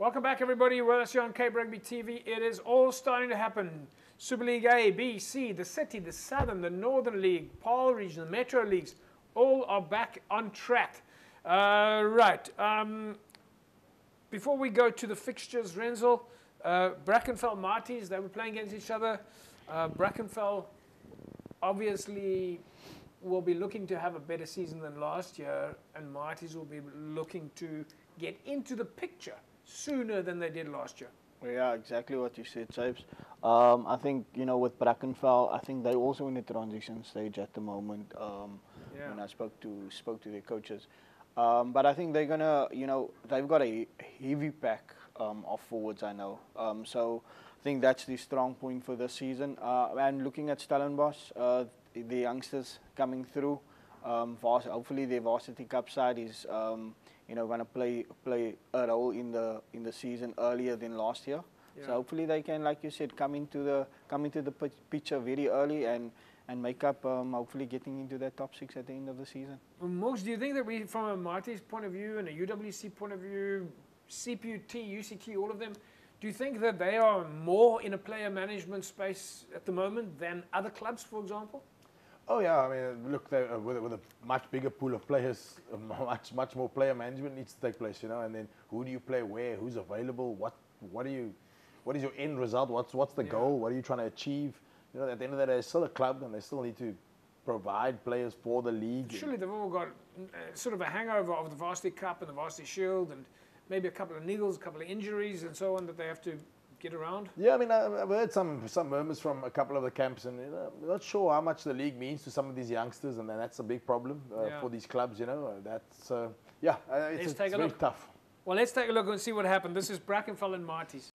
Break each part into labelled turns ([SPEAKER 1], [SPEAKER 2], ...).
[SPEAKER 1] Welcome back, everybody. Well, it's on Cape Rugby TV. It is all starting to happen. Super League A, B, C, the City, the Southern, the Northern League, PAL Region, the Metro Leagues, all are back on track. Before we go to the fixtures, Renzel, Brackenfell, Marties, they were playing against each other. Brackenfell obviously will be looking to have a better season than last year, and Marties will be looking to get into the picture sooner than they did last year.
[SPEAKER 2] Yeah, exactly what you said, Japes. I think, with Brackenfell, I think they're also in the transition stage at the moment. When I spoke to their coaches. But I think they're gonna, they've got a heavy pack of forwards, I know. So I think that's the strong point for this season. And looking at Stellenbosch, the youngsters coming through, hopefully their varsity cup side is, going to play a role in the season earlier than last year. Yeah. So hopefully they can, like you said, come into the picture very early and make up, hopefully getting into that top 6 at the end of the season.
[SPEAKER 1] Mox, do you think that we, from a Marties point of view and a UWC point of view, CPUT, UCT, all of them, do you think that they are more in a player management space at the moment than other clubs, for example?
[SPEAKER 3] Oh yeah, I mean, look, with a much bigger pool of players, much more player management needs to take place, and then who do you play where, who's available, what is your end result, what's the goal, what are you trying to achieve? At the end of the day, it's still a club, and they still need to provide players for the league.
[SPEAKER 1] Surely they've all got sort of a hangover of the Varsity Cup and the Varsity Shield, and maybe a couple of niggles, a couple of injuries, and so on that they have to get around. Yeah,
[SPEAKER 3] I mean, I've heard some murmurs from a couple of the camps, and I'm not sure how much the league means to some of these youngsters, and that's a big problem for these clubs. That's it's very tough.
[SPEAKER 1] Well, let's take a look and see what happened. This is Brackenfell and Marties.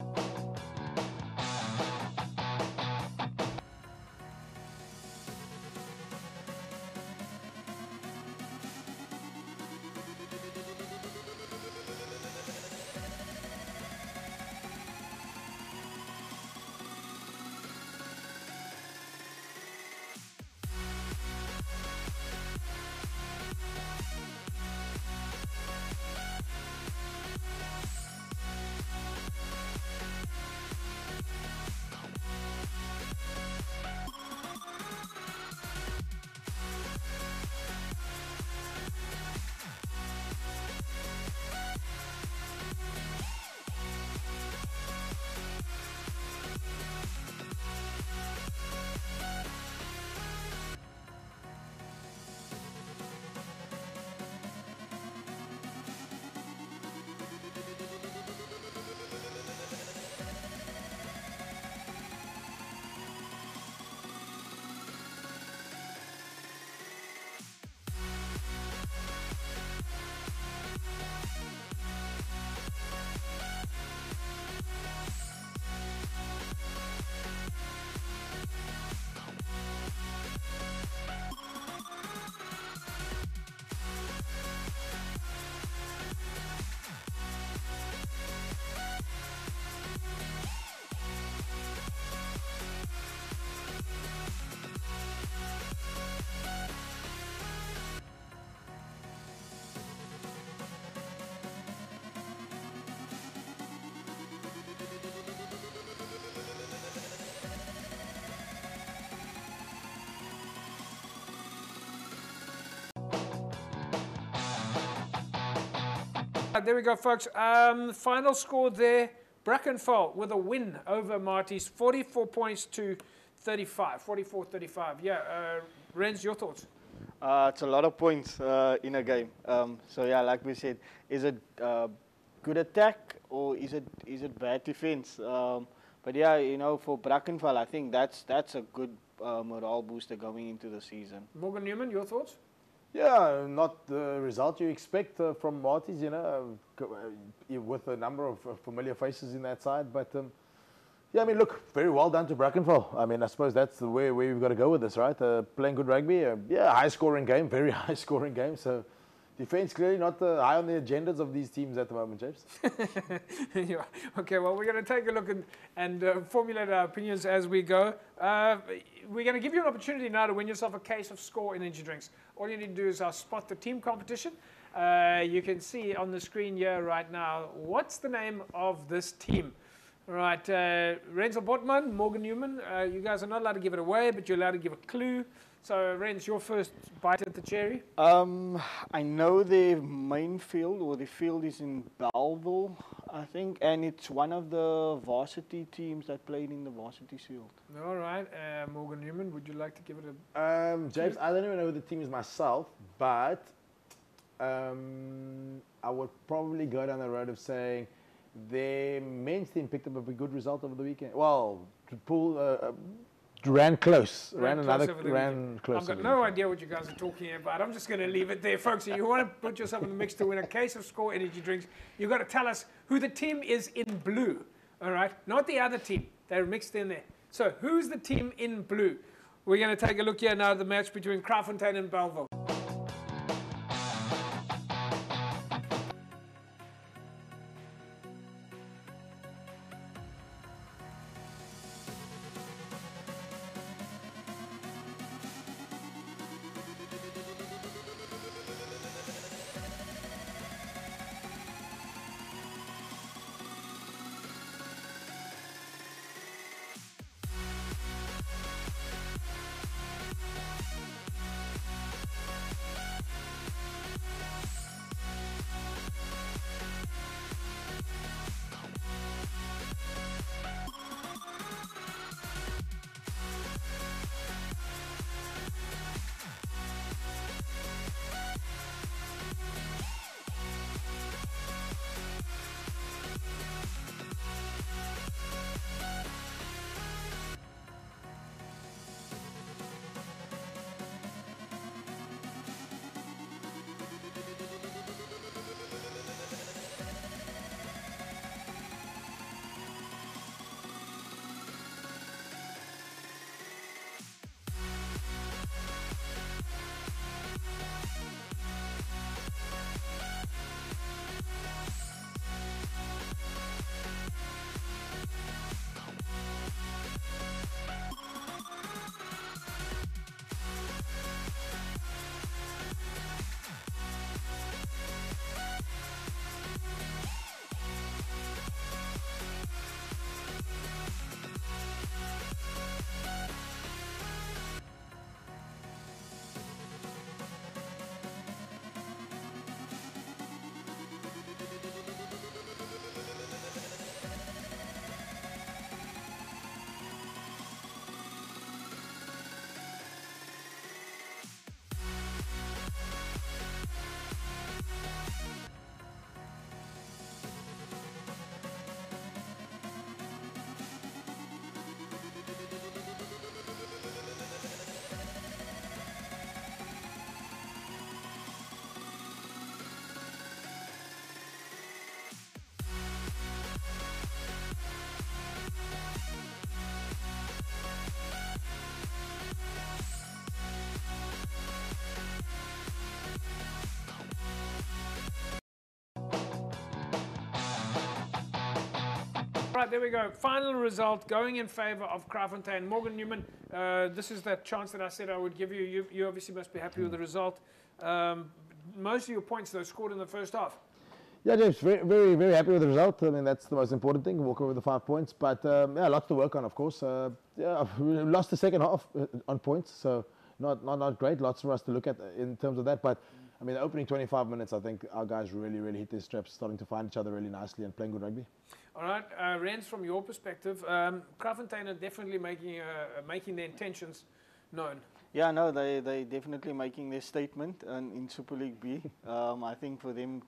[SPEAKER 1] There we go, folks. Final score there. Brackenfell with a win over Marties, 44 points to 35, 44-35. Yeah, Renz, your thoughts?
[SPEAKER 2] It's a lot of points in a game. So yeah, like we said, is it good attack or is it bad defense? But yeah, for Brackenfell, I think that's a good morale booster going into the season.
[SPEAKER 1] Morgan Newman, your thoughts?
[SPEAKER 3] Yeah, not the result you expect from Marties, with a number of familiar faces in that side. But, yeah, I mean, look, very well done to Brackenfell. I mean, I suppose that's the way we've got to go with this, right? Playing good rugby, high-scoring game, very high-scoring game. So defense clearly not high on the agendas of these teams at the moment, James.
[SPEAKER 1] Yeah. Okay, well, we're going to take a look and formulate our opinions as we go. We're going to give you an opportunity now to win yourself a case of Score energy drinks. All you need to do is spot the team competition. You can see on the screen here right now, what's the name of this team? Right, Renzo Botman, Morgan Newman, you guys are not allowed to give it away, but you're allowed to give a clue. So, Renz, your first bite at the cherry?
[SPEAKER 2] I know the main field, or the field is in Bellville, I think, and it's one of the varsity teams that played in the varsity field.
[SPEAKER 1] All right, Morgan Newman, would you like to give it a...
[SPEAKER 3] James, I don't even know who the team is myself, but I would probably go down the road of saying the men's team picked up a good result over the weekend. Well, ran close. Ran close.
[SPEAKER 1] I've got no idea what you guys are talking about. I'm just going to leave it there, folks. If you want to put yourself in the mix to win a case of Score energy drinks, you've got to tell us who the team is in blue. All right? Not the other team. They're mixed in there. So who's the team in blue? We're going to take a look here now at the match between Kraaifontein and Bellville. Right, there we go. Final result going in favour of Kraaifontein. Morgan Newman, this is that chance that I said I would give you. You obviously must be happy with the result. Most of your points, though, scored in the first half.
[SPEAKER 3] Yeah, James, very, very happy with the result. I mean, that's the most important thing, walk over the 5 points. But, yeah, lots to work on, of course. Yeah, we lost the second half on points, so not great. Lots for us to look at in terms of that. But, I mean, the opening 25 minutes, I think our guys really hit their straps, starting to find each other really nicely and playing good rugby.
[SPEAKER 1] All right, Rens, from your perspective, Kraaifontein are definitely making their intentions known.
[SPEAKER 2] Yeah, no, they definitely making their statement in Super League B. I think for them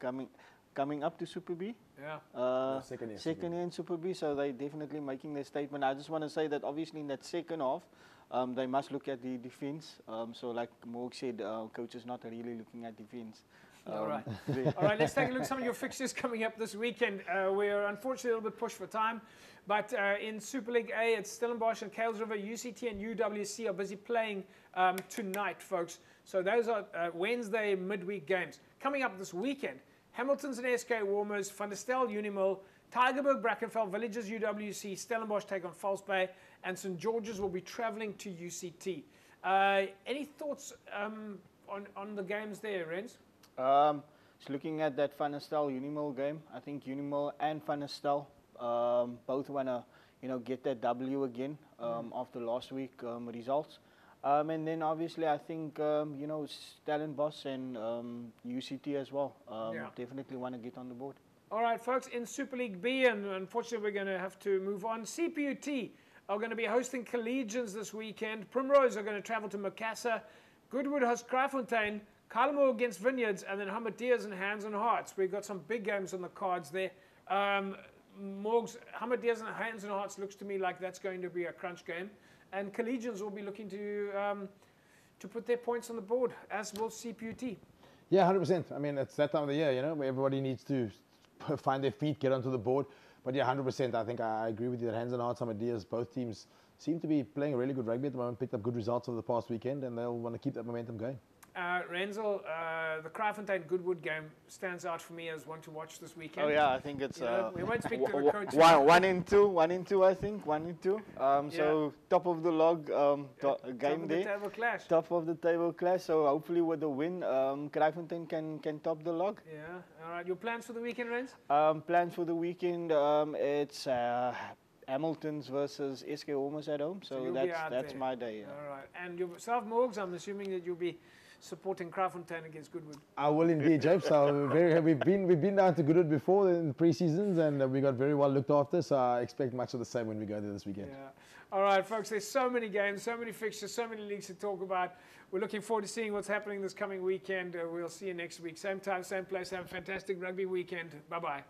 [SPEAKER 2] coming up to Super B.
[SPEAKER 1] Yeah.
[SPEAKER 2] Second year in Super B, so they definitely making their statement. I just want to say that obviously in that second half, they must look at the defense. So like Morg said, coach is not really looking at defense.
[SPEAKER 1] All right. All right, let's take a look at some of your fixtures coming up this weekend. We're unfortunately a little bit pushed for time, but in Super League A, it's Stellenbosch and Kales River. UCT and UWC are busy playing tonight, folks. So those are Wednesday midweek games. Coming up this weekend, Hamilton's and SK Warmers, Van der Stel Unimil, Tygerberg Brackenfell, Villages UWC, Stellenbosch take on False Bay, and St. George's will be travelling to UCT. Any thoughts on the games there, Rens?
[SPEAKER 2] Just looking at that Van der Stel Unimil game, I think Unimil and Van der Stel both want to, get that W again after last week results. And then obviously I think, Stellenbosch and UCT as well definitely want to get on the board.
[SPEAKER 1] All right, folks, in Super League B, and unfortunately we're going to have to move on. CPUT are going to be hosting Collegians this weekend. Primrose are going to travel to Macassar. Goodwood hosts Kraaifontein. Kylemore against Vineyards, and then Hamadias and Hands and Hearts. We've got some big games on the cards there. Morgs, Hamadias and Hands and Hearts looks to me like that's going to be a crunch game. And Collegians will be looking to put their points on the board, as will CPUT.
[SPEAKER 3] Yeah, 100%. I mean, it's that time of the year, where everybody needs to find their feet, get onto the board. But yeah, 100%. I think I agree with you that Hands and Hearts, Hamadias, both teams seem to be playing really good rugby at the moment, picked up good results over the past weekend, and they'll want to keep that momentum going.
[SPEAKER 1] Renzel, the Kraaifontein Goodwood game stands out for me as one to watch this weekend.
[SPEAKER 2] Oh yeah, I think it's
[SPEAKER 1] we won't speak to the coach.
[SPEAKER 2] One in two, I think. 1 and 2. So top of the log game there.
[SPEAKER 1] Top of the table clash.
[SPEAKER 2] Top of the table clash. So hopefully with the win, Kraaifontein can top the log.
[SPEAKER 1] Yeah. All right. Your plans for the weekend, Renz?
[SPEAKER 2] Plans for the weekend, it's Hamilton's versus SK Holmes at home. So that's my day. Yeah.
[SPEAKER 1] All right. And yourself, Morgs, I'm assuming that you'll be supporting Kraaifontein against Goodwood.
[SPEAKER 3] I will indeed, James. So we've been down to Goodwood before in the pre-seasons, and we got very well looked after. So I expect much of the same when we go there this weekend.
[SPEAKER 1] Yeah. All right, folks. There's so many games, so many fixtures, so many leagues to talk about. We're looking forward to seeing what's happening this coming weekend. We'll see you next week, same time, same place. Have a fantastic rugby weekend. Bye bye.